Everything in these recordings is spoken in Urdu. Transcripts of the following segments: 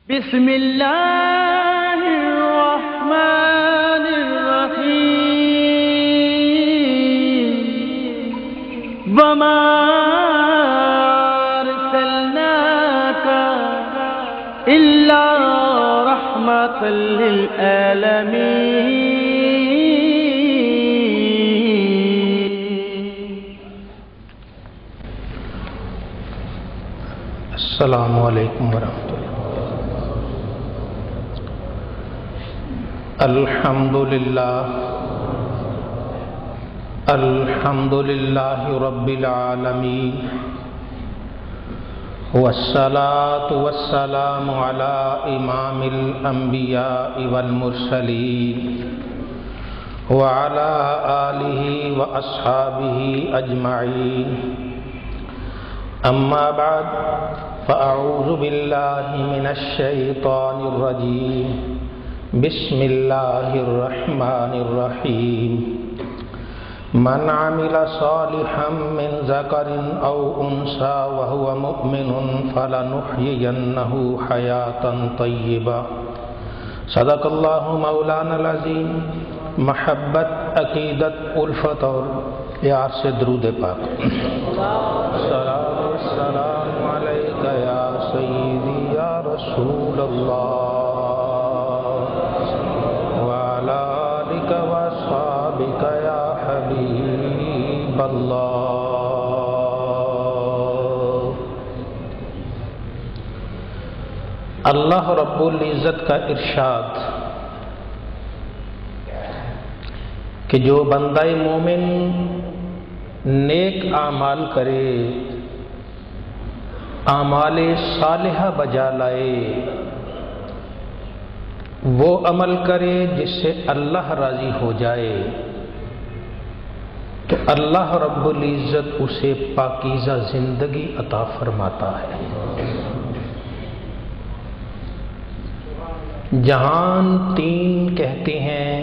بسم اللہ الرحمن الرحیم وما ارسلناک الا رحمۃ للعالمین۔ السلام علیکم ورحمۃ اللہ۔ الحمد للہ رب العالمین، والصلاة والسلام علی امام الانبیاء والمرسلین وعلی آلہ واصحابہ اجمعین، اما بعد فاعوذ باللہ من الشیطان الرجیم، بسم اللہ الرحمن الرحیم۔ من عمل صالحا من ذکر او انثى وهو مؤمن فلنحيينه حیاة طیبہ۔ صدق اللہ مولانا العظیم۔ محبت، عقیدت، الفت اور پیار سے درود پاک۔ صلاۃ والسلام علیک یا سیدی یا رسول اللہ، وعلی آلک واصحابک یا حبیب اللہ۔ اللہ رب العزت کا ارشاد کہ جو بندہ مومن نیک اعمال کرے، اعمال صالحہ بجا لائے، وہ عمل کرے جس سے اللہ راضی ہو جائے، تو اللہ رب العزت اسے پاکیزہ زندگی عطا فرماتا ہے۔ جہان تین کہتے ہیں،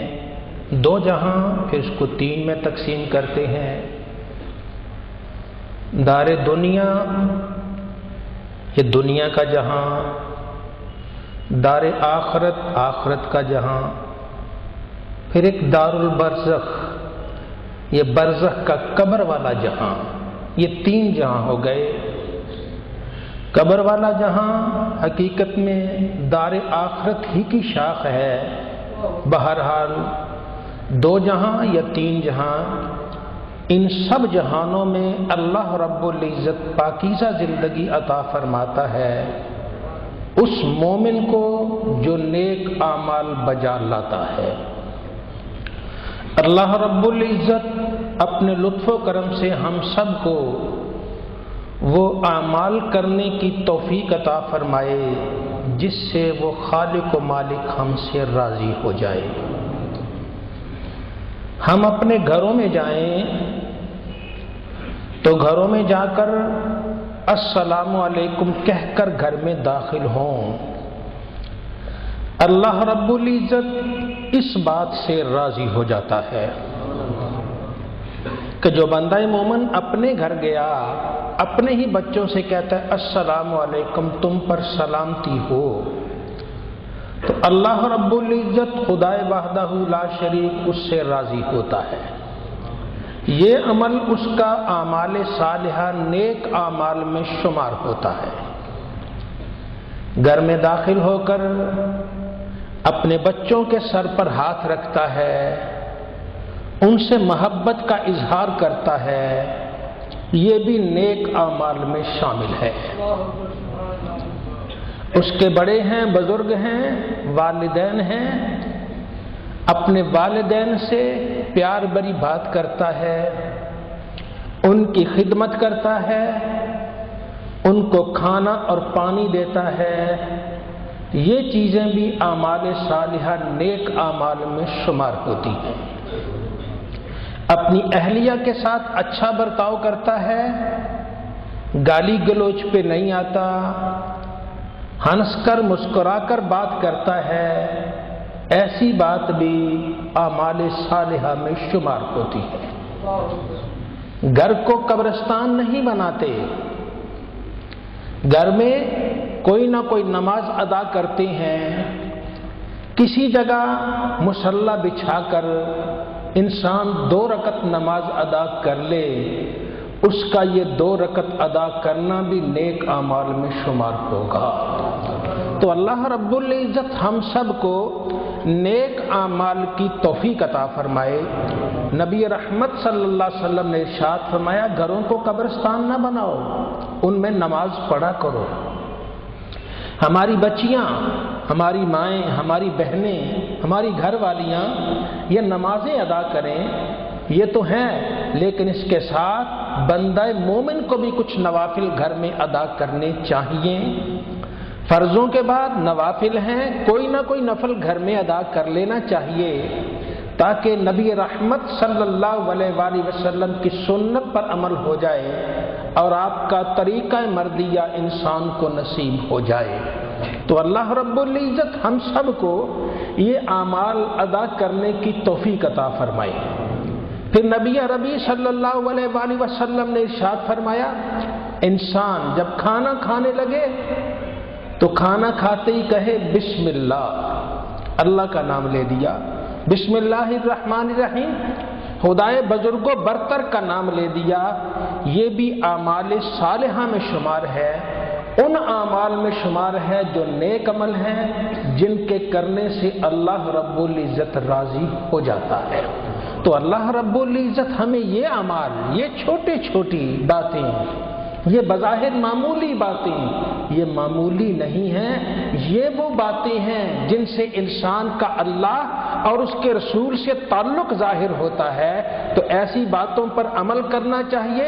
دو جہاں، پھر اس کو تین میں تقسیم کرتے ہیں۔ دار دنیا، یہ دنیا کا جہاں، دار آخرت، آخرت کا جہاں، پھر ایک دار البرزخ، یہ برزخ کا قبر والا جہاں۔ یہ تین جہاں ہو گئے۔ قبر والا جہاں حقیقت میں دار آخرت ہی کی شاخ ہے۔ بہرحال دو جہاں یا تین جہاں، ان سب جہانوں میں اللہ رب العزت پاکیزہ زندگی عطا فرماتا ہے اس مومن کو جو نیک اعمال بجا لاتا ہے۔ اللہ رب العزت اپنے لطف و کرم سے ہم سب کو وہ اعمال کرنے کی توفیق عطا فرمائے جس سے وہ خالق و مالک ہم سے راضی ہو جائے۔ ہم اپنے گھروں میں جائیں تو گھروں میں جا کر السلام علیکم کہہ کر گھر میں داخل ہوں۔ اللہ رب العزت اس بات سے راضی ہو جاتا ہے کہ جو بندہ مومن اپنے گھر گیا، اپنے ہی بچوں سے کہتا ہے السلام علیکم، تم پر سلامتی ہو، تو اللہ رب العزت خدائے وحدہ لا شریک اس سے راضی ہوتا ہے۔ یہ عمل اس کا اعمال صالحہ نیک اعمال میں شمار ہوتا ہے۔ گھر میں داخل ہو کر اپنے بچوں کے سر پر ہاتھ رکھتا ہے، ان سے محبت کا اظہار کرتا ہے، یہ بھی نیک اعمال میں شامل ہے۔ اس کے بڑے ہیں، بزرگ ہیں، والدین ہیں، اپنے والدین سے پیار بری بات کرتا ہے، ان کی خدمت کرتا ہے، ان کو کھانا اور پانی دیتا ہے۔ یہ چیزیں بھی اعمال صالحہ نیک اعمال میں شمار ہوتی ہیں۔ اپنی اہلیہ کے ساتھ اچھا برتاؤ کرتا ہے، گالی گلوچ پہ نہیں آتا، ہنس کر مسکرا کر بات کرتا ہے، ایسی بات بھی اعمال صالحہ میں شمار ہوتی ہے۔ گھر کو قبرستان نہیں بناتے، گھر میں کوئی نہ کوئی نماز ادا کرتے ہیں، کسی جگہ مصلی بچھا کر انسان 2 رکعت نماز ادا کر لے، اس کا یہ 2 رکعت ادا کرنا بھی نیک اعمال میں شمار ہوگا۔ تو اللہ رب العزت ہم سب کو نیک اعمال کی توفیق عطا فرمائے۔ نبی رحمت صلی اللہ علیہ وسلم نے ارشاد فرمایا، گھروں کو قبرستان نہ بناؤ، ان میں نماز پڑھا کرو۔ ہماری بچیاں، ہماری مائیں، ہماری بہنیں، ہماری گھر والیاں یہ نمازیں ادا کریں، یہ تو ہیں، لیکن اس کے ساتھ بندہ مومن کو بھی کچھ نوافل گھر میں ادا کرنے چاہیے۔ فرضوں کے بعد نوافل ہیں، کوئی نہ کوئی نفل گھر میں ادا کر لینا چاہیے، تاکہ نبی رحمت صلی اللہ علیہ وآلہ وسلم کی سنت پر عمل ہو جائے اور آپ کا طریقہ مردیہ انسان کو نصیب ہو جائے۔ تو اللہ رب العزت ہم سب کو یہ اعمال ادا کرنے کی توفیق عطا فرمائے۔ پھر نبی عربی صلی اللہ علیہ وآلہ وسلم نے ارشاد فرمایا، انسان جب کھانا کھانے لگے تو کھانا کھاتے ہی کہے بسم اللہ، اللہ کا نام لے دیا، بسم اللہ الرحمن الرحیم، خدائے بزرگ و برتر کا نام لے دیا۔ یہ بھی اعمال صالحہ میں شمار ہے، ان اعمال میں شمار ہے جو نیک عمل ہیں، جن کے کرنے سے اللہ رب العزت راضی ہو جاتا ہے۔ تو اللہ رب العزت ہمیں یہ اعمال، یہ چھوٹی چھوٹی باتیں، یہ بظاہر معمولی باتیں، یہ معمولی نہیں ہیں، یہ وہ باتیں ہیں جن سے انسان کا اللہ اور اس کے رسول سے تعلق ظاہر ہوتا ہے۔ تو ایسی باتوں پر عمل کرنا چاہیے۔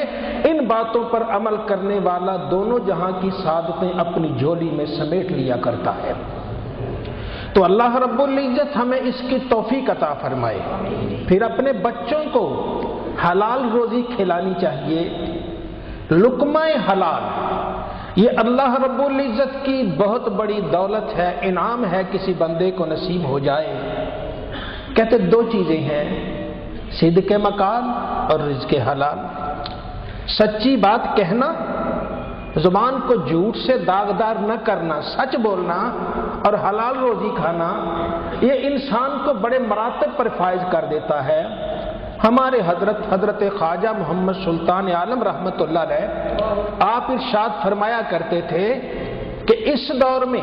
ان باتوں پر عمل کرنے والا دونوں جہاں کی سعادتیں اپنی جھولی میں سمیٹ لیا کرتا ہے۔ تو اللہ رب العزت ہمیں اس کی توفیق عطا فرمائے۔ پھر اپنے بچوں کو حلال روزی کھلانی چاہیے، لقمہ حلال، یہ اللہ رب العزت کی بہت بڑی دولت ہے، انعام ہے کسی بندے کو نصیب ہو جائے۔ کہتے 2 چیزیں ہیں، صدق مقال اور رزق حلال۔ سچی بات کہنا، زبان کو جھوٹ سے داغدار نہ کرنا، سچ بولنا اور حلال روزی کھانا، یہ انسان کو بڑے مراتب پر فائز کر دیتا ہے۔ ہمارے حضرت خواجہ محمد سلطان عالم رحمۃ اللہ علیہ، آپ ارشاد فرمایا کرتے تھے کہ اس دور میں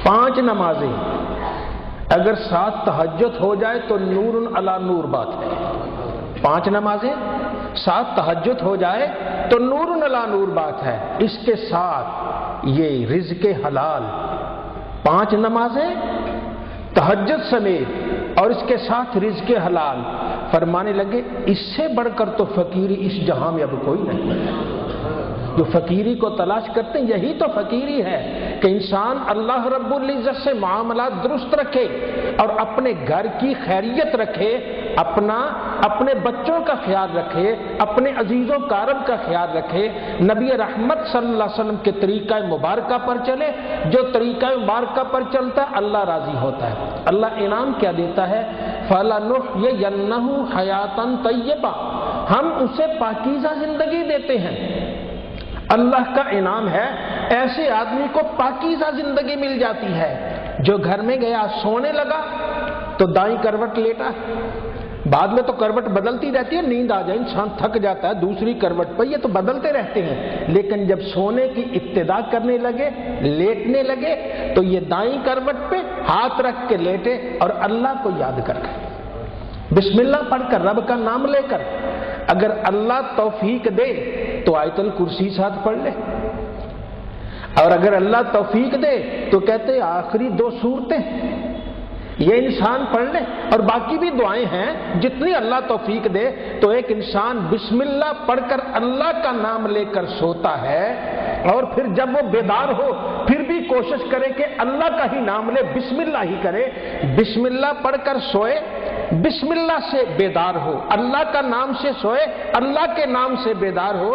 5 نمازیں اگر ساتھ تہجد ہو جائے تو نور علی نور بات ہے۔ 5 نمازیں ساتھ تہجد ہو جائے تو نور علی نور بات ہے۔ اس کے ساتھ یہ رزق حلال، 5 نمازیں تہجد سمیت اور اس کے ساتھ رزق حلال، فرمانے لگے اس سے بڑھ کر تو فقیری اس جہاں میں اب کوئی نہیں ہے۔ جو فقیری کو تلاش کرتے ہیں یہی تو فقیری ہے، کہ انسان اللہ رب العزت سے معاملات درست رکھے اور اپنے گھر کی خیریت رکھے، اپنے بچوں کا خیال رکھے، اپنے عزیز و کارب کا خیال رکھے، نبی رحمت صلی اللہ علیہ وسلم کے طریقہ مبارکہ پر چلے۔ جو طریقہ مبارکہ پر چلتا ہے اللہ راضی ہوتا ہے۔ اللہ انعام کیا دیتا ہے؟ فَلَنُحْيِيَنَّهُ حَيَاةً طَيِّبَةً، ہم اسے پاکیزہ زندگی دیتے ہیں۔ اللہ کا انعام ہے، ایسے آدمی کو پاکیزہ زندگی مل جاتی ہے۔ جو گھر میں گیا سونے لگا تو دائیں کروٹ لیٹا، بعد میں تو کروٹ بدلتی رہتی ہے، نیند آ جائے انسان تھک جاتا ہے دوسری کروٹ پر، یہ تو بدلتے رہتے ہیں، لیکن جب سونے کی ابتدا کرنے لگے، لیٹنے لگے، تو یہ دائیں کروٹ پہ ہاتھ رکھ کے لیٹے اور اللہ کو یاد کر کے بسم اللہ پڑھ کر، رب کا نام لے کر، اگر اللہ توفیق دے تو آیت الکرسی ساتھ پڑھ لے، اور اگر اللہ توفیق دے تو کہتے آخری 2 سورتیں یہ انسان پڑھ لے، اور باقی بھی دعائیں ہیں جتنی اللہ توفیق دے۔ تو ایک انسان بسم اللہ پڑھ کر اللہ کا نام لے کر سوتا ہے، اور پھر جب وہ بیدار ہو پھر بھی کوشش کرے کہ اللہ کا ہی نام لے، بسم اللہ ہی کرے، بسم اللہ پڑھ کر سوئے، بسم اللہ سے بیدار ہو، اللہ کا نام سے سوئے، اللہ کے نام سے بیدار ہو۔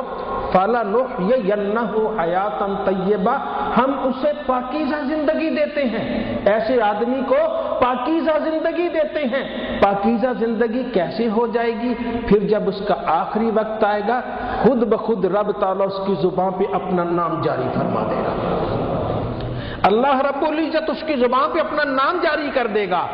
فَلَنُحْيِيَنَّهُ حَيَاةً طَيِّبَةً، ہم اسے پاکیزہ زندگی دیتے ہیں، ایسے آدمی کو پاکیزہ زندگی دیتے ہیں۔ پاکیزہ زندگی کیسے ہو جائے گی؟ پھر جب اس کا آخری وقت آئے گا، خود بخود رب تعالیٰ اس کی زبان پہ اپنا نام جاری فرما دے گا. اللہ رب العزت اس کی زبان پہ اپنا نام جاری کر دے گا.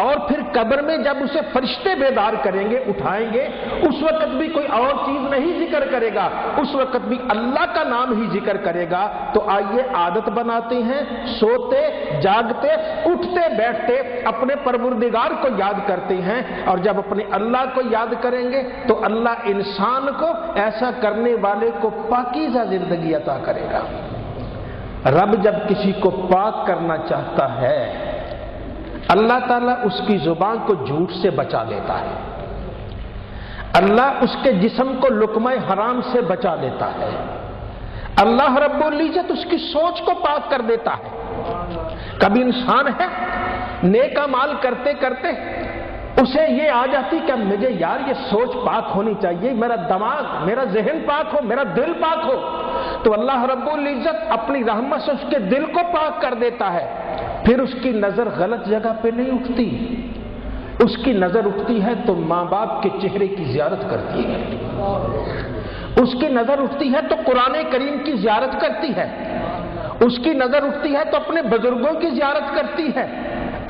اور پھر قبر میں جب اسے فرشتے بیدار کریں گے، اٹھائیں گے، اس وقت بھی کوئی اور چیز نہیں ذکر کرے گا، اس وقت بھی اللہ کا نام ہی ذکر کرے گا. تو آئیے عادت بناتے ہیں، سوتے جاگتے اٹھتے بیٹھتے اپنے پروردگار کو یاد کرتے ہیں. اور جب اپنے اللہ کو یاد کریں گے تو اللہ انسان کو، ایسا کرنے والے کو پاکیزہ زندگی عطا کرے گا. رب جب کسی کو پاک کرنا چاہتا ہے، اللہ تعالیٰ اس کی زبان کو جھوٹ سے بچا لیتا ہے. اللہ اس کے جسم کو لقمہ حرام سے بچا لیتا ہے. اللہ رب العزت اس کی سوچ کو پاک کر دیتا ہے. کبھی انسان ہے نیک اعمال کرتے کرتے اسے یہ آ جاتی کہ مجھے یار یہ سوچ پاک ہونی چاہیے، میرا دماغ، میرا ذہن پاک ہو، میرا دل پاک ہو. تو اللہ رب العزت اپنی رحمت سے اس کے دل کو پاک کر دیتا ہے. پھر اس کی نظر غلط جگہ پہ نہیں اٹھتی، اس کی نظر اٹھتی ہے تو ماں باپ کے چہرے کی زیارت کرتی ہے، اس کی نظر اٹھتی ہے تو قرآن کریم کی زیارت کرتی ہے، اس کی نظر اٹھتی ہے تو اپنے بزرگوں کی زیارت کرتی ہے،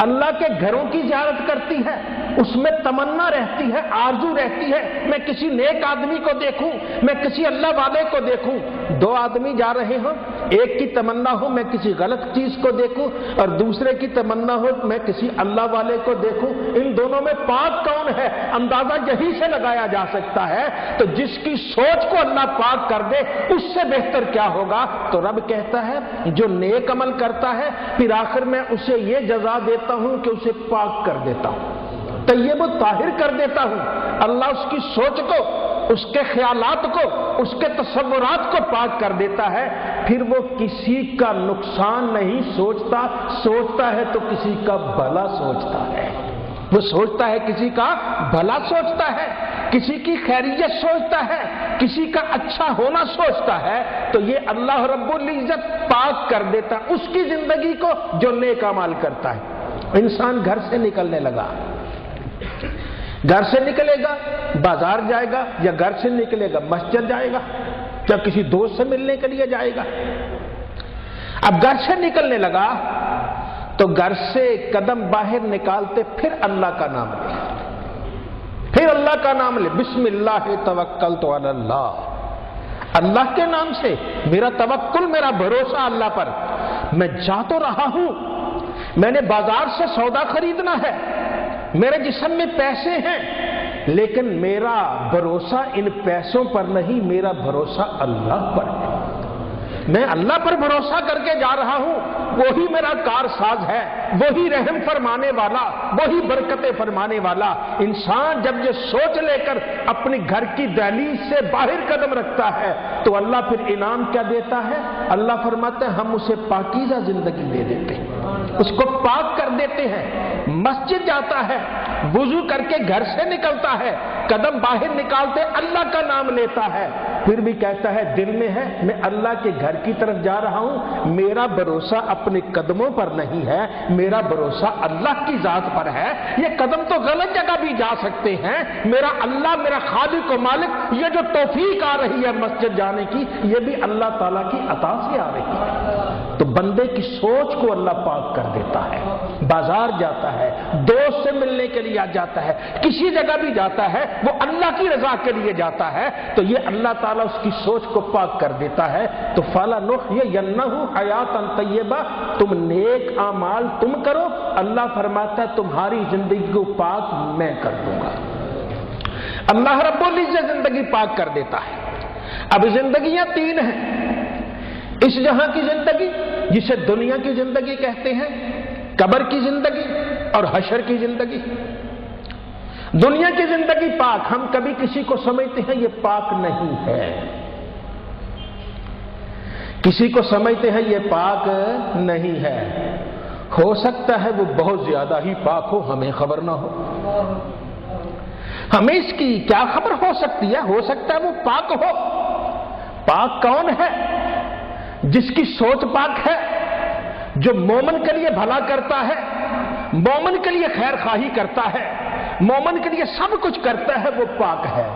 اللہ کے گھروں کی زیارت کرتی ہے. اس میں تمنا رہتی ہے، آرزو رہتی ہے، میں کسی نیک آدمی کو دیکھوں، میں کسی اللہ والے کو دیکھوں. دو آدمی جا رہے ہوں، ایک کی تمنا ہو میں کسی غلط چیز کو دیکھوں، اور دوسرے کی تمنا ہو میں کسی اللہ والے کو دیکھوں. ان دونوں میں پاک کون ہے اندازہ یہی سے لگایا جا سکتا ہے. تو جس کی سوچ کو اللہ پاک کر دے اس سے بہتر کیا ہوگا. تو رب کہتا ہے جو نیک عمل کرتا ہے پھر آخر میں اسے یہ جزا دیتا ہوں کہ اسے پاک کر دیتا ہوں، طیب و طاہر کر دیتا ہوں. اللہ اس کی سوچ کو، اس کے خیالات کو، اس کے تصورات کو پاک کر دیتا ہے. پھر وہ کسی کا نقصان نہیں سوچتا، سوچتا ہے تو کسی کا بھلا سوچتا ہے. وہ سوچتا ہے کسی کا بھلا سوچتا ہے، کسی کی خیریت سوچتا ہے، کسی کا اچھا ہونا سوچتا ہے. تو یہ اللہ رب العزت پاک کر دیتا اس کی زندگی کو جو نیک اعمال کرتا ہے. انسان گھر سے نکلنے لگا، گھر سے نکلے گا بازار جائے گا، یا گھر سے نکلے گا مسجد جائے گا، یا کسی دوست سے ملنے کے لیے جائے گا. اب گھر سے نکلنے لگا تو گھر سے قدم باہر نکالتے پھر اللہ کا نام لے، پھر اللہ کا نام لے. بسم اللہ توکلت علی اللہ، اللہ کے نام سے میرا توکل، میرا بھروسہ اللہ پر. میں جا تو رہا ہوں، میں نے بازار سے سودا خریدنا ہے، میرے جسم میں پیسے ہیں، لیکن میرا بھروسہ ان پیسوں پر نہیں، میرا بھروسہ اللہ پر ہے. میں اللہ پر بھروسہ کر کے جا رہا ہوں، وہی میرا کارساز ہے، وہی رحم فرمانے والا، وہی برکتیں فرمانے والا. انسان جب یہ سوچ لے کر اپنی گھر کی دہلیز سے باہر قدم رکھتا ہے تو اللہ پھر انعام کیا دیتا ہے. اللہ فرماتا ہے ہم اسے پاکیزہ زندگی دے دیتے ہیں، اس کو پاک کر دیتے ہیں. مسجد جاتا ہے، وضو کر کے گھر سے نکلتا ہے، قدم باہر نکالتے اللہ کا نام لیتا ہے، پھر بھی کہتا ہے دل میں ہے میں اللہ کے گھر کی طرف جا رہا ہوں، میرا بھروسہ اپنے قدموں پر نہیں ہے، میرا بھروسہ اللہ کی ذات پر ہے. یہ قدم تو غلط جگہ بھی جا سکتے ہیں، میرا اللہ، میرا خالق و مالک، یہ جو توفیق آ رہی ہے مسجد جانے کی یہ بھی اللہ تعالیٰ کی عطا سے آ رہی ہے. تو بندے کی سوچ کو اللہ پاک کر دیتا ہے. بازار جاتا ہے، دوست سے ملنے کے لیے جاتا ہے، کسی جگہ بھی جاتا ہے وہ اللہ کی رضا کے لیے جاتا ہے. تو یہ اللہ تعالیٰ اس کی سوچ کو پاک کر دیتا ہے. تو فَلَنُحْيِيَنَّهُ حَيَاتًا طَيِّبَةً، تم نیک اعمال تم کرو، اللہ فرماتا ہے تمہاری زندگی کو پاک میں کر دوں گا. اللہ رب العزت زندگی پاک کر دیتا ہے. اب زندگیاں تین ہیں، اس جہاں کی زندگی جسے دنیا کی زندگی کہتے ہیں، قبر کی زندگی اور حشر کی زندگی. دنیا کی زندگی پاک، ہم کبھی کسی کو سمجھتے ہیں یہ پاک نہیں ہے، کسی کو سمجھتے ہیں یہ پاک نہیں ہے. ہو سکتا ہے وہ بہت زیادہ ہی پاک ہو، ہمیں خبر نہ ہو. ہمیں اس کی کیا خبر ہو سکتی ہے؟ ہو سکتا ہے وہ پاک ہو. پاک کون ہے؟ جس کی سوچ پاک ہے، جو مومن کے لیے بھلا کرتا ہے، مومن کے لیے خیر خواہی کرتا ہے، مومن کے لیے سب کچھ کرتا ہے، وہ پاک ہے.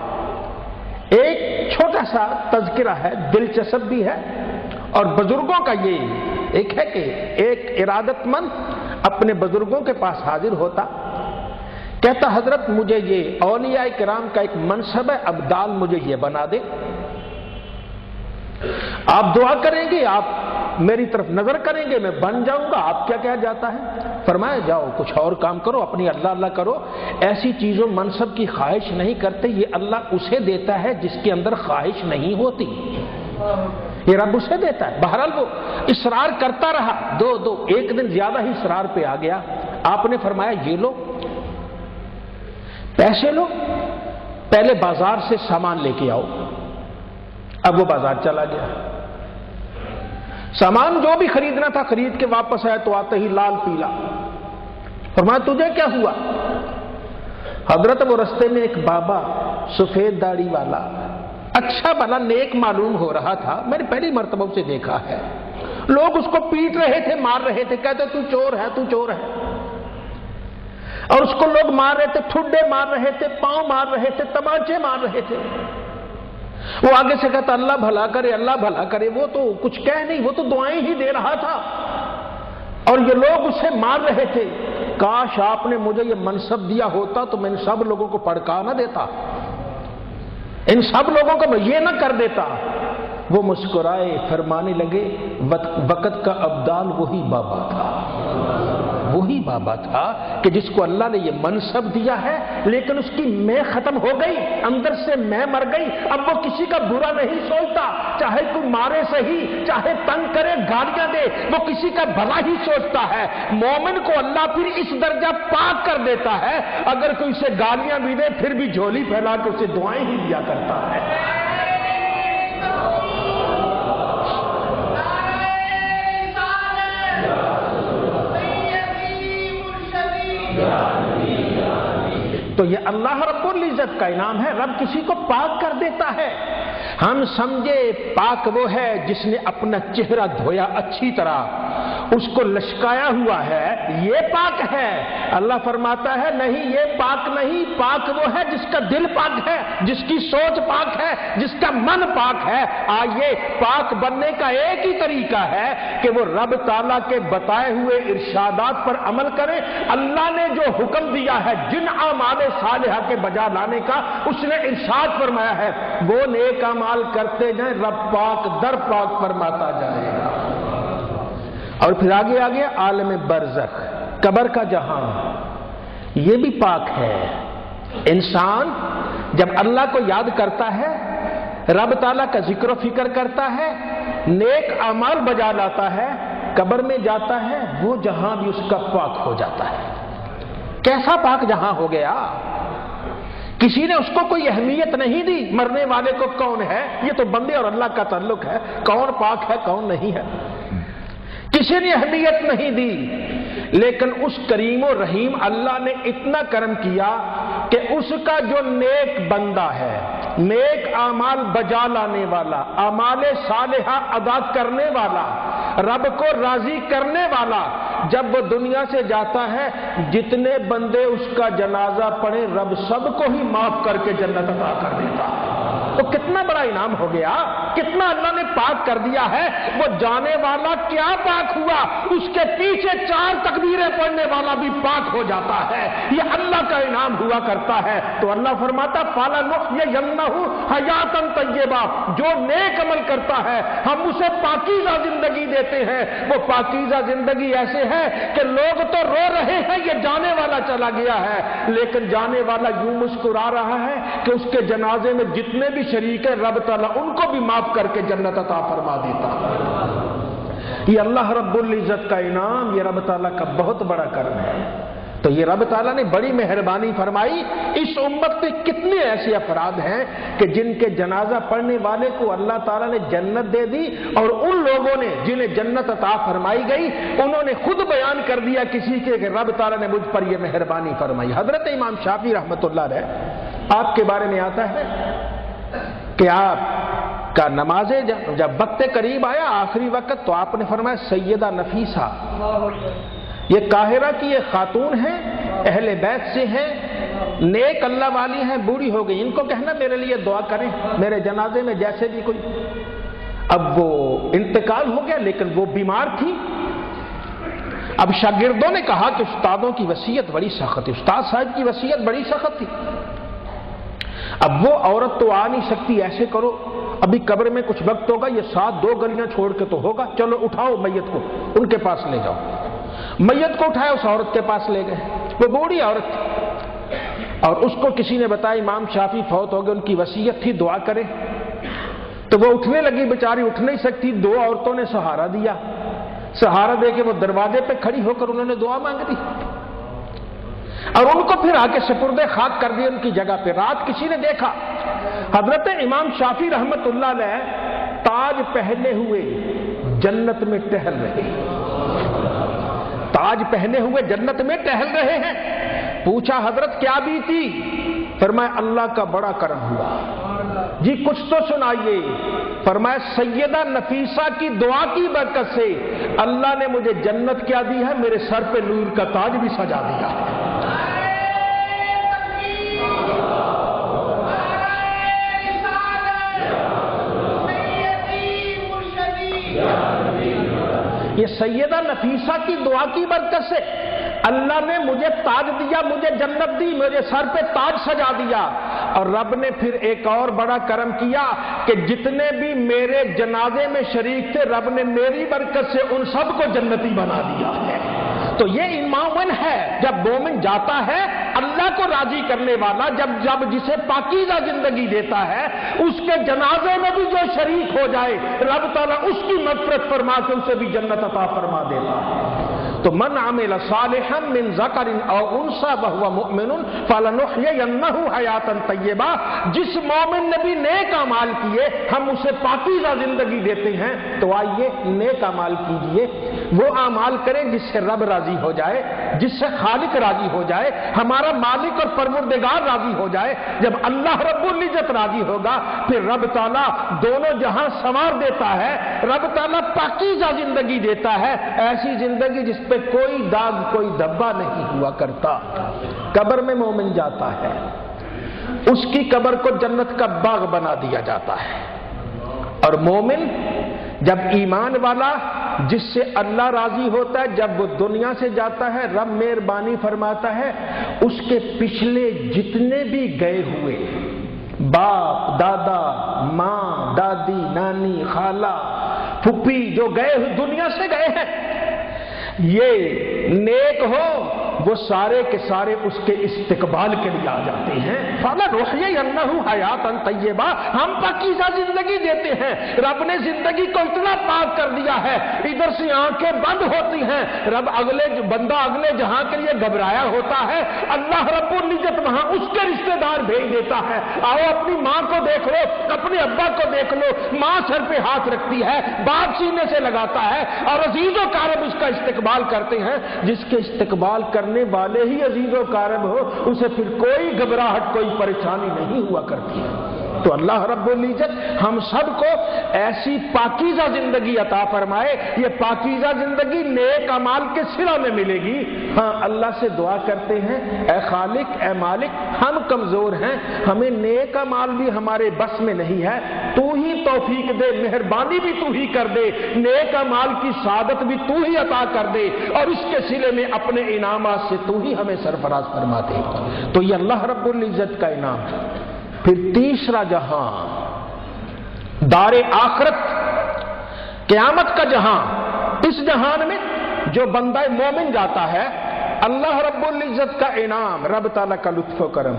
ایک چھوٹا سا تذکرہ ہے، دلچسپ بھی ہے، اور بزرگوں کا یہ ایک ہے کہ ایک ارادت مند اپنے بزرگوں کے پاس حاضر ہوتا، کہتا حضرت مجھے یہ اولیاء کرام کا ایک منصب ہے، ابدال مجھے یہ بنا دے، آپ دعا کریں گے، آپ میری طرف نظر کریں گے، میں بن جاؤں گا، آپ کیا کہا جاتا ہے؟ فرمایا جاؤ کچھ اور کام کرو، اپنی اللہ اللہ کرو، ایسی چیزوں منصب کی خواہش نہیں کرتے، یہ اللہ اسے دیتا ہے جس کے اندر خواہش نہیں ہوتی، یہ رب اسے دیتا ہے۔ بہرحال وہ اصرار کرتا رہا، ایک دن زیادہ ہی اصرار پہ آ گیا، آپ نے فرمایا یہ لو پیسے لو، پہلے بازار سے سامان لے کے آؤ۔ اب وہ بازار چلا گیا، سامان جو بھی خریدنا تھا خرید کے واپس آیا تو آتے ہی لال پیلا۔ فرمایا تجھے کیا ہوا؟ حضرت وہ رستے میں ایک بابا سفید داڑھی والا اچھا بھلا نیک معلوم ہو رہا تھا، میں نے پہلی مرتبہ اسے دیکھا ہے، لوگ اس کو پیٹ رہے تھے، مار رہے تھے، کہتے تو چور ہے تو چور ہے، اور اس کو لوگ مار رہے تھے، ٹھڈے مار رہے تھے، پاؤں مار رہے تھے، تمانچے مار رہے تھے۔ وہ آگے سے کہتا اللہ بھلا کرے اللہ بھلا کرے، وہ تو کچھ کہہ نہیں، وہ تو دعائیں ہی دے رہا تھا، اور یہ لوگ اسے مار رہے تھے۔ کاش آپ نے مجھے یہ منصب دیا ہوتا تو میں ان سب لوگوں کو پڑکا نہ دیتا، ان سب لوگوں کو میں یہ نہ کر دیتا۔ وہ مسکرائے، فرمانے لگے وقت کا ابدال وہی بابا تھا، وہی بابا تھا کہ جس کو اللہ نے یہ منصب دیا ہے، لیکن اس کی میں ختم ہو گئی، اندر سے میں مر گئی، اب وہ کسی کا برا نہیں سوچتا، چاہے کوئی مارے صحیح، چاہے تنگ کرے گالیاں دے، وہ کسی کا بھلا ہی سوچتا ہے۔ مومن کو اللہ پھر اس درجہ پاک کر دیتا ہے، اگر کوئی اسے گالیاں بھی دے پھر بھی جھولی پھیلا کے اسے دعائیں ہی دیا کرتا ہے۔ تو یہ اللہ رب العزت کا انعام ہے، رب کسی کو پاک کر دیتا ہے۔ ہم سمجھے پاک وہ ہے جس نے اپنا چہرہ دھویا اچھی طرح، اس کو لشکایا ہوا ہے، یہ پاک ہے۔ اللہ فرماتا ہے نہیں، یہ پاک نہیں، پاک وہ ہے جس کا دل پاک ہے، جس کی سوچ پاک ہے، جس کا من پاک ہے۔ آئیے پاک بننے کا ایک ہی طریقہ ہے کہ وہ رب تعالیٰ کے بتائے ہوئے ارشادات پر عمل کرے۔ اللہ نے جو حکم دیا ہے جن اعمال صالحہ کے بجا لانے کا، اس نے ارشاد فرمایا ہے وہ نیک اعمال کرتے جائیں، رب پاک در پاک فرماتا جائے گا۔ اور پھر آگے آگے عالم برزخ، قبر کا جہاں، یہ بھی پاک ہے۔ انسان جب اللہ کو یاد کرتا ہے، رب تعالیٰ کا ذکر و فکر کرتا ہے، نیک اعمال بجا لاتا ہے، قبر میں جاتا ہے، وہ جہاں بھی اس کا پاک ہو جاتا ہے۔ کیسا پاک جہاں ہو گیا، کسی نے اس کو کوئی اہمیت نہیں دی۔ مرنے والے کو کون ہے، یہ تو بندے اور اللہ کا تعلق ہے، کون پاک ہے کون نہیں ہے، کسی نے اہمیت نہیں دی۔ لیکن اس کریم و رحیم اللہ نے اتنا کرم کیا کہ اس کا جو نیک بندہ ہے، نیک اعمال بجا لانے والا، اعمال صالحہ ادا کرنے والا، رب کو راضی کرنے والا، جب وہ دنیا سے جاتا ہے، جتنے بندے اس کا جنازہ پڑھے رب سب کو ہی معاف کر کے جنت عطا کر دیتا ہے۔ تو کتنا بڑا انعام ہو گیا، کتنا اللہ نے پاک کر دیا ہے۔ وہ جانے والا کیا پاک ہوا، اس کے پیچھے 4 تکبیریں پڑھنے والا بھی پاک ہو جاتا ہے۔ یہ اللہ کا انعام ہوا کرتا ہے۔ تو اللہ فرماتا فَلَنُحْيِيَنَّهُ حَيَاةً طَيِّبَةً، جو نیک عمل کرتا ہے ہم اسے پاکیزہ زندگی دیتے ہیں۔ وہ پاکیزہ زندگی ایسے ہے کہ لوگ تو رو رہے ہیں یہ جانے والا چلا گیا ہے، لیکن جانے والا یوں مسکرا رہا ہے کہ اس کے جنازے میں جتنے بھی شریک ہے رب تعالیٰ ان کو بھی معاف کر کے جنت عطا فرما دیتا ہے۔ یہ اللہ رب العزت کا انعام، یہ رب تعالیٰ کا بہت بڑا کرم ہے۔ تو یہ رب تعالیٰ نے بڑی مہربانی فرمائی۔ اس امت میں کتنے ایسے افراد ہیں کہ جن کے جنازہ پڑھنے والے کو اللہ تعالیٰ نے جنت دے دی، اور ان لوگوں نے جنہیں جنت عطا فرمائی گئی انہوں نے خود بیان کر دیا کسی کے کہ رب تعالیٰ نے مجھ پر یہ مہربانی فرمائی۔ حضرت امام شافعی رحمۃ اللہ علیہ، آپ کے بارے میں آتا ہے کہ آپ کا نماز جب وقت قریب آیا آخری وقت تو آپ نے فرمایا سیدہ نفیسہ، یہ قاہرہ کی یہ خاتون ہیں، اہل بیت سے ہیں، نیک اللہ والی ہیں، بوڑھی ہو گئی، ان کو کہنا میرے لیے دعا کریں میرے جنازے میں جیسے بھی کوئی۔ اب وہ انتقال ہو گیا لیکن وہ بیمار تھی۔ اب شاگردوں نے کہا کہ استادوں کی وصیت بڑی سخت تھی، استاد صاحب کی وصیت بڑی سخت تھی، اب وہ عورت تو آ نہیں سکتی، ایسے کرو ابھی قبر میں کچھ وقت ہوگا، یہ ساتھ 2 گلیاں چھوڑ کے تو ہوگا، چلو اٹھاؤ میت کو ان کے پاس لے جاؤ۔ میت کو اٹھایا اس عورت کے پاس لے گئے، وہ بوڑھی عورت تھی اور اس کو کسی نے بتایا امام شافعی فوت ہو گئے، ان کی وصیت تھی دعا کرے، تو وہ اٹھنے لگی، بیچاری اٹھ نہیں سکتی، 2 عورتوں نے سہارا دیا، سہارا دے کے وہ دروازے پہ کھڑی ہو کر انہوں نے دعا مانگ دی اور ان کو پھر آگے سپرد خاک کر دیا ان کی جگہ پہ۔ رات کسی نے دیکھا حضرت امام شافعی رحمت اللہ علیہ تاج پہنے ہوئے جنت میں ٹہل رہے ہیں، تاج پہنے ہوئے جنت میں ٹہل رہے ہیں۔ پوچھا حضرت کیا بیتی؟ فرمایا اللہ کا بڑا کرم ہوا۔ جی کچھ تو سنائیے۔ فرمایا سیدہ نفیسہ کی دعا کی برکت سے اللہ نے مجھے جنت کیا دی ہے، میرے سر پہ نور کا تاج بھی سجا دیا ہے۔ یہ سیدہ نفیسہ کی دعا کی برکت سے اللہ نے مجھے تاج دیا، مجھے جنت دی، میرے سر پہ تاج سجا دیا۔ اور رب نے پھر ایک اور بڑا کرم کیا کہ جتنے بھی میرے جنازے میں شریک تھے رب نے میری برکت سے ان سب کو جنتی بنا دیا ہے۔ تو یہ مومن ہے، جب مومن جاتا ہے اللہ کو راضی کرنے والا، جب جسے پاکیزہ زندگی دیتا ہے اس کے جنازے میں بھی جو شریک ہو جائے رب تعالیٰ اس کی مغفرت فرما کے اسے بھی جنت عطا فرما دیتا ہے۔ تو من عمل صالحا من ذکر او انثى وهو مؤمن فلنحيينه حیاتا طیبہ، جس مومن نے بھی نیک اعمال کیے ہم اسے پاکیزہ زندگی دیتے ہیں۔ تو آئیے نیک اعمال کیجئے، وہ اعمال کریں جس سے رب راضی ہو جائے، جس سے خالق راضی ہو جائے، ہمارا مالک اور پروردگار راضی ہو جائے۔ جب اللہ رب العزت راضی ہوگا پھر رب تعالیٰ دونوں جہاں سنوار دیتا ہے، رب تعالیٰ پاکیزہ زندگی دیتا ہے، ایسی زندگی جس پہ کوئی داغ کوئی دھبا نہیں ہوا کرتا۔ قبر میں مومن جاتا ہے، اس کی قبر کو جنت کا باغ بنا دیا جاتا ہے، اور مومن جب ایمان والا جس سے اللہ راضی ہوتا ہے جب وہ دنیا سے جاتا ہے رب مہربانی فرماتا ہے اس کے پچھلے جتنے بھی گئے ہوئے باپ دادا ماں دادی نانی خالہ پھپھی جو گئے ہوئے دنیا سے گئے ہیں یہ نیک ہو وہ سارے کے سارے اس کے استقبال کے لیے آ جاتے ہیں۔ فَلَنُحْيِيَنَّهُ حَيَاتًا طَيِّبَةً، ہم پاکیزہ زندگی دیتے ہیں۔ رب نے زندگی کو اتنا پاک کر دیا ہے ادھر سے آنکھیں بند ہوتی ہیں، رب بندہ اگلے جہاں کے لیے گھبرایا ہوتا ہے، اللہ رب العزت وہاں اس کے رشتہ دار بھیج دیتا ہے۔ آؤ اپنی ماں کو دیکھ لو، اپنے ابا کو دیکھ لو، ماں سر پہ ہاتھ رکھتی ہے، باپ سینے سے لگاتا ہے اور عزیز و کارب اس کا استقبال کرتے ہیں۔ جس کے استقبال کرنے والے ہی عزیز و کارب ہو اسے پھر کوئی گھبراہٹ کوئی پریشانی نہیں ہوا کرتی ہے۔ تو اللہ رب العزت ہم سب کو ایسی پاکیزہ زندگی عطا فرمائے۔ یہ پاکیزہ زندگی نیک اعمال کے صلہ میں ملے گی۔ ہاں اللہ سے دعا کرتے ہیں اے خالق اے مالک ہم کمزور ہیں، ہمیں نیک اعمال بھی ہمارے بس میں نہیں ہے، تو ہی توفیق دے، مہربانی بھی تو ہی کر دے، نیک اعمال کی سعادت بھی تو ہی عطا کر دے اور اس کے صلے میں اپنے انعامات سے تو ہی ہمیں سرفراز فرما دے۔ تو یہ اللہ رب العزت کا انعام ہے۔ پھر تیسرا جہاں دار آخرت قیامت کا جہاں، اس جہان میں جو بندہ مومن جاتا ہے اللہ رب العزت کا انعام، رب تعالیٰ کا لطف و کرم،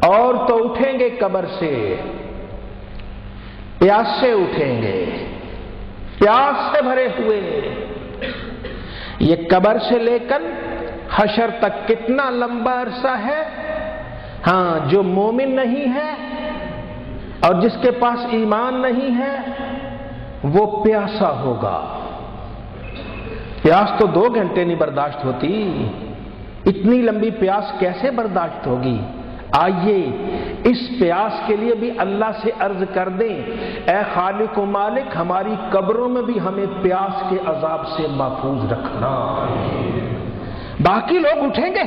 اور تو اٹھیں گے قبر سے پیاس سے اٹھیں گے، پیاس سے بھرے ہوئے۔ یہ قبر سے لے کر حشر تک کتنا لمبا عرصہ ہے؟ ہاں جو مومن نہیں ہے اور جس کے پاس ایمان نہیں ہے وہ پیاسا ہوگا۔ پیاس تو 2 گھنٹے نہیں برداشت ہوتی، اتنی لمبی پیاس کیسے برداشت ہوگی؟ آئیے اس پیاس کے لیے بھی اللہ سے عرض کر دیں اے خالق و مالک ہماری قبروں میں بھی ہمیں پیاس کے عذاب سے محفوظ رکھنا۔ باقی لوگ اٹھیں گے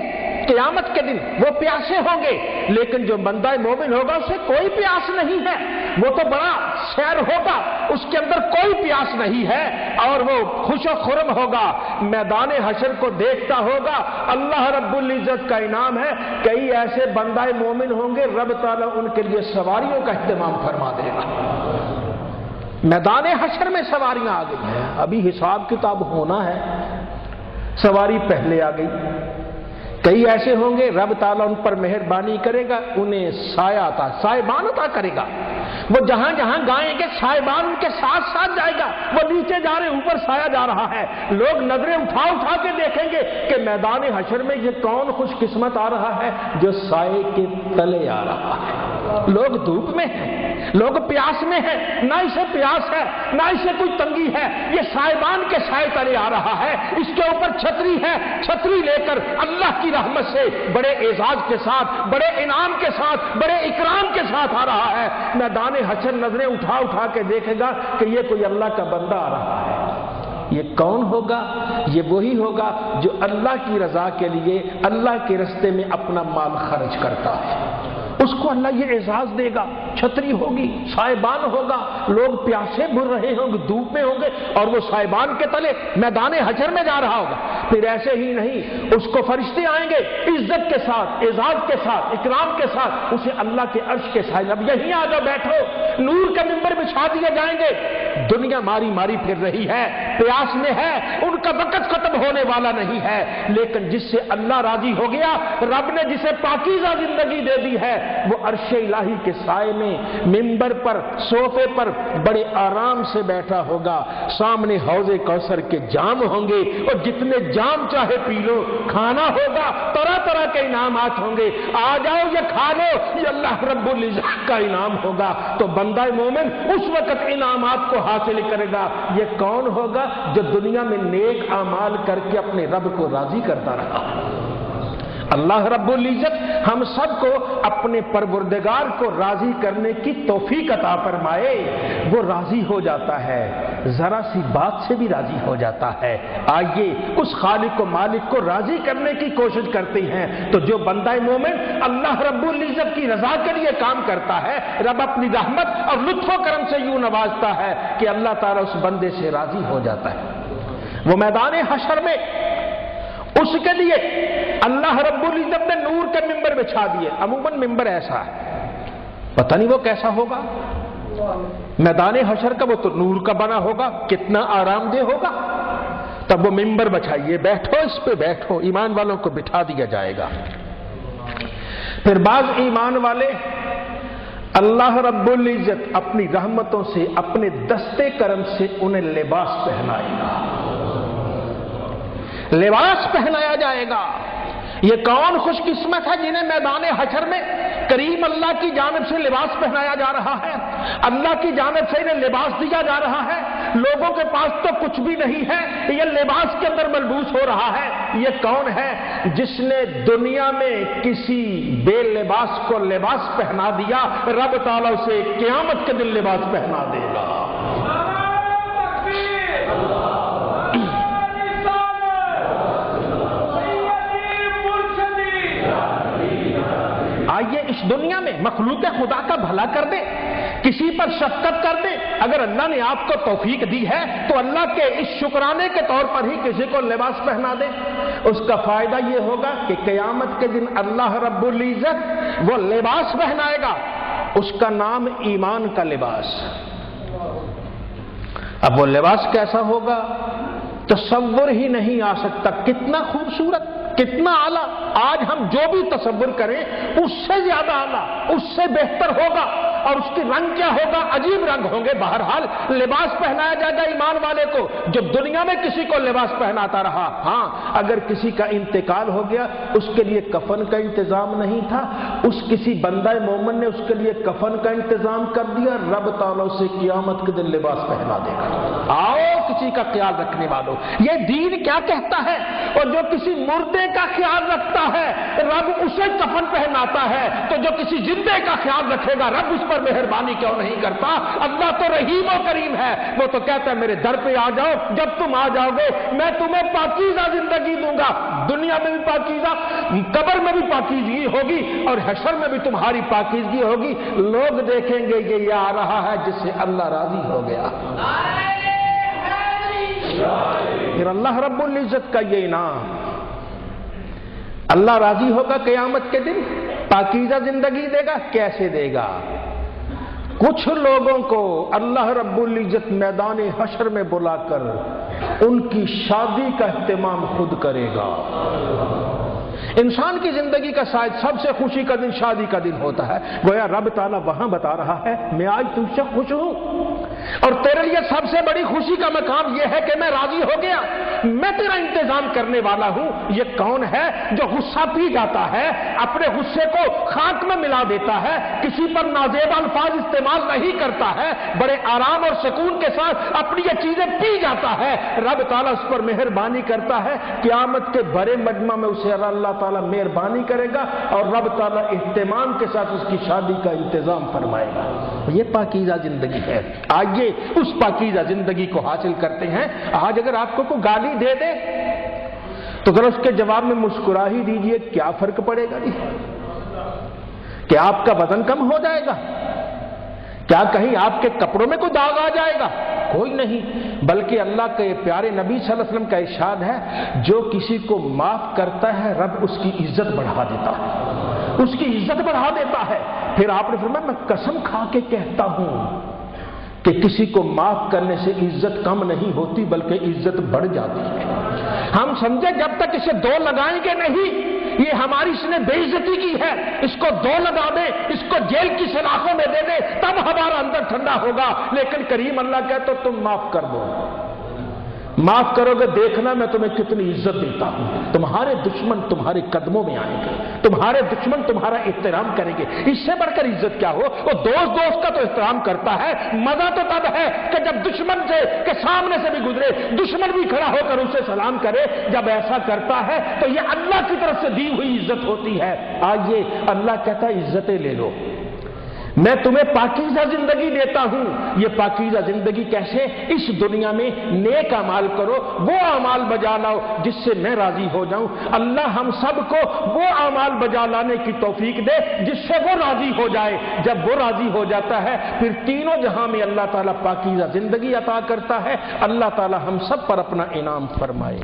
قیامت کے دن وہ پیاسے ہوں گے، لیکن جو بندہ مومن ہوگا اسے کوئی پیاس نہیں ہے، وہ تو بڑا سیر ہوگا، اس کے اندر کوئی پیاس نہیں ہے، اور وہ خوش و خرم ہوگا، میدان حشر کو دیکھتا ہوگا۔ اللہ رب العزت کا انعام ہے، کئی ایسے بندہ مومن ہوں گے رب تعالیٰ ان کے لیے سواریوں کا اہتمام فرما دے گا۔ میدان حشر میں سواریاں آ گئی ہیں، ابھی حساب کتاب ہونا ہے، سواری پہلے آ گئی۔ کئی ایسے ہوں گے رب تعالیٰ ان پر مہربانی کرے گا، انہیں سائبان عطا کرے گا، وہ جہاں جہاں گائیں گے سائبان ان کے ساتھ ساتھ جائے گا، وہ نیچے جا رہے اوپر سایہ جا رہا ہے، لوگ نظریں اٹھا اٹھا کے دیکھیں گے کہ میدان حشر میں یہ کون خوش قسمت آ رہا ہے جو سائے کے تلے آ رہا ہے۔ لوگ دھوپ میں ہیں، لوگ پیاس میں ہیں، نہ اسے پیاس ہے نہ اسے کوئی تنگی ہے، یہ سائبان کے سائے تلے آ رہا ہے، اس کے اوپر چھتری ہے، چھتری لے کر اللہ کی رحمت سے بڑے اعزاز کے ساتھ، بڑے انعام کے ساتھ، بڑے اکرام کے ساتھ آ رہا ہے۔ میدان حشر نظریں اٹھا اٹھا کے دیکھے گا کہ یہ کوئی اللہ کا بندہ آ رہا ہے۔ یہ کون ہوگا؟ یہ وہی ہوگا جو اللہ کی رضا کے لیے اللہ کے راستے میں اپنا مال خرچ کرتا ہے، اس کو اللہ یہ اعزاز دے گا، چھتری ہوگی، سائبان ہوگا، لوگ پیاسے بھر رہے ہوں گے، دھوپ میں ہوں گے، اور وہ سائبان کے تلے میدان حشر میں جا رہا ہوگا۔ پھر ایسے ہی نہیں، اس کو فرشتے آئیں گے عزت کے ساتھ، اعزاز کے ساتھ، اکرام کے ساتھ، اسے اللہ کے عرش کے سائے، اب یہیں آ جاؤ بیٹھو، نور کا ممبر بچھا دیے جائیں گے۔ دنیا ماری ماری پھر رہی ہے، پیاس میں ہے، ان کا وقت ختم ہونے والا نہیں ہے، لیکن جس سے اللہ راضی ہو گیا، رب نے جسے پاکیزہ زندگی دے دی ہے، وہ عرش الہی کے سائے میں ممبر پر، صوفے پر بڑے آرام سے بیٹھا ہوگا، سامنے حوض کوثر کے جام ہوں گے، اور جتنے جام چاہے پی لو، کھانا ہوگا، طرح طرح کے انعامات ہوں گے، آ جاؤ یہ کھا لو، یہ اللہ رب العزت کا انعام ہوگا۔ تو بندہ مومن اس وقت انعامات کو حاصل کرے گا۔ یہ کون ہوگا؟ جو دنیا میں نیک اعمال کر کے اپنے رب کو راضی کرتا رہا۔ اللہ رب العزت ہم سب کو اپنے پروردگار کو راضی کرنے کی توفیق عطا فرمائے۔ وہ راضی ہو جاتا ہے، ذرا سی بات سے بھی راضی ہو جاتا ہے۔ آئیے اس خالق و مالک کو راضی کرنے کی کوشش کرتے ہیں۔ تو جو بندہ مومن اللہ رب العزت کی رضا کے لیے کام کرتا ہے، رب اپنی رحمت اور لطف و کرم سے یوں نوازتا ہے کہ اللہ تعالیٰ اس بندے سے راضی ہو جاتا ہے۔ وہ میدان حشر میں اس کے لیے اللہ رب العزت نے نور کے ممبر بچھا دیے۔ عموماً ممبر ایسا ہے، پتہ نہیں وہ کیسا ہوگا، میدان حشر کا وہ تو نور کا بنا ہوگا، کتنا آرام دہ ہوگا۔ تب وہ ممبر بچھائیے، بیٹھو اس پہ بیٹھو، ایمان والوں کو بٹھا دیا جائے گا۔ پھر بعض ایمان والے اللہ رب العزت اپنی رحمتوں سے، اپنے دستے کرم سے انہیں لباس پہنائے گا، لباس پہنایا جائے گا۔ یہ کون خوش قسمت ہے جنہیں میدان حشر میں کریم اللہ کی جانب سے لباس پہنایا جا رہا ہے، اللہ کی جانب سے انہیں لباس دیا جا رہا ہے۔ لوگوں کے پاس تو کچھ بھی نہیں ہے، یہ لباس کے اندر ملبوس ہو رہا ہے۔ یہ کون ہے؟ جس نے دنیا میں کسی بے لباس کو لباس پہنا دیا، رب تعالیٰ اسے قیامت کے دن لباس پہنا دے گا۔ آئیے اس دنیا میں مخلوق خدا کا بھلا کر دے، کسی پر شفقت کر دے۔ اگر اللہ نے آپ کو توفیق دی ہے تو اللہ کے اس شکرانے کے طور پر ہی کسی کو لباس پہنا دے۔ اس کا فائدہ یہ ہوگا کہ قیامت کے دن اللہ رب العزت وہ لباس پہنائے گا، اس کا نام ایمان کا لباس۔ اب وہ لباس کیسا ہوگا تصور ہی نہیں آ سکتا، کتنا خوبصورت، کتنا اعلیٰ۔ آج ہم جو بھی تصور کریں اس سے زیادہ اعلیٰ، اس سے بہتر ہوگا، اور اس کے رنگ کیا ہوگا؟ عجیب رنگ ہوں گے۔ بہرحال لباس پہنایا جائے گا ایمان والے کو جو دنیا میں کسی کو لباس پہناتا رہا۔ ہاں، اگر کسی کا انتقال ہو گیا، اس کے لیے کفن کا انتظام نہیں تھا، اس کسی بندہ مومن نے اس کے لیے کفن کا انتظام کر دیا، رب تعالیٰ سے قیامت کے دن لباس پہنا دے گا۔ آؤ کسی کا خیال رکھنے والوں، یہ دین کیا کہتا ہے؟ اور جو کسی مردے کا خیال رکھتا ہے رب اسے کفن پہناتا ہے، تو جو کسی زندے کا خیال رکھے گا رب اس پر پر مہربانی کیوں نہیں کرتا؟ اللہ تو رحیم و کریم ہے، وہ تو کہتا ہے میرے در پہ آ جاؤ، جب تم آ جاؤ گے میں تمہیں پاکیزہ زندگی دوں گا، دنیا میں بھی پاکیزہ، قبر میں بھی پاکیزگی ہوگی اور حشر میں بھی تمہاری پاکیزگی ہوگی۔ لوگ دیکھیں گے یہ آ رہا ہے جس سے اللہ راضی ہو گیا۔ پھر اللہ رب العزت کا یہ انعام، اللہ راضی ہوگا قیامت کے دن، پاکیزہ زندگی دے گا۔ کیسے دے گا؟ کچھ لوگوں کو اللہ رب العزت میدان حشر میں بلا کر ان کی شادی کا اہتمام خود کرے گا۔ انسان کی زندگی کا شاید سب سے خوشی کا دن شادی کا دن ہوتا ہے، گویا رب تعالیٰ وہاں بتا رہا ہے میں آج تم سے خوش ہوں اور تیرے لیے سب سے بڑی خوشی کا مقام یہ ہے کہ میں راضی ہو گیا، میں تیرا انتظام کرنے والا ہوں۔ یہ کون ہے جو غصہ پی جاتا ہے، اپنے غصے کو خاک میں ملا دیتا ہے، کسی پر نازیب الفاظ استعمال نہیں کرتا ہے، بڑے آرام اور سکون کے ساتھ اپنی یہ چیزیں پی جاتا ہے، رب تعالیٰ اس پر مہربانی کرتا ہے، قیامت کے بڑے مجمع میں اسے اللہ تعالیٰ مہربانی کرے گا اور رب تعالیٰ اہتمام کے ساتھ اس کی شادی کا انتظام فرمائے گا۔ یہ پاکیزہ زندگی ہے۔ آئیے اس پاکیزہ زندگی کو حاصل کرتے ہیں۔ آج اگر آپ کو کوئی گالی دے دے تو ذرا اس کے جواب میں مسکرا ہی دیجئے، کیا فرق پڑے گا؟ کیا آپ کا وزن کم ہو جائے گا؟ کیا کہیں آپ کے کپڑوں میں کوئی داغ آ جائے گا؟ کوئی نہیں، بلکہ اللہ کے پیارے نبی صلی اللہ علیہ وسلم کا ارشاد ہے جو کسی کو معاف کرتا ہے رب اس کی عزت بڑھا دیتا ہے، اس کی عزت بڑھا دیتا ہے۔ پھر آپ نے فرمایا میں قسم کھا کے کہتا ہوں کہ کسی کو معاف کرنے سے عزت کم نہیں ہوتی بلکہ عزت بڑھ جاتی ہے۔ ہم سمجھے جب تک اسے دو لگائیں گے نہیں، یہ ہماری اس نے بے عزتی کی ہے، اس کو دو لگا دے، اس کو جیل کی سلاخوں میں دے دے، تب ہمارا اندر ٹھنڈا ہوگا۔ لیکن کریم اللہ کہتا تو تم معاف کر دو، معاف کرو گے دیکھنا میں تمہیں کتنی عزت دیتا ہوں۔ تمہارے دشمن تمہارے قدموں میں آئیں گے، تمہارے دشمن تمہارا احترام کریں گے۔ اس سے بڑھ کر عزت کیا ہو؟ وہ دوست کا تو احترام کرتا ہے، مزہ تو تب ہے کہ جب دشمن سے کے سامنے سے بھی گزرے، دشمن بھی کھڑا ہو کر اسے سلام کرے۔ جب ایسا کرتا ہے تو یہ اللہ کی طرف سے دی ہوئی عزت ہوتی ہے۔ آئیے اللہ کہتا ہے عزتیں لے لو، میں تمہیں پاکیزہ زندگی دیتا ہوں۔ یہ پاکیزہ زندگی کیسے؟ اس دنیا میں نیک اعمال کرو، وہ اعمال بجا لاؤ جس سے میں راضی ہو جاؤں۔ اللہ ہم سب کو وہ اعمال بجا لانے کی توفیق دے جس سے وہ راضی ہو جائے۔ جب وہ راضی ہو جاتا ہے پھر تینوں جہاں میں اللہ تعالیٰ پاکیزہ زندگی عطا کرتا ہے۔ اللہ تعالیٰ ہم سب پر اپنا انعام فرمائے۔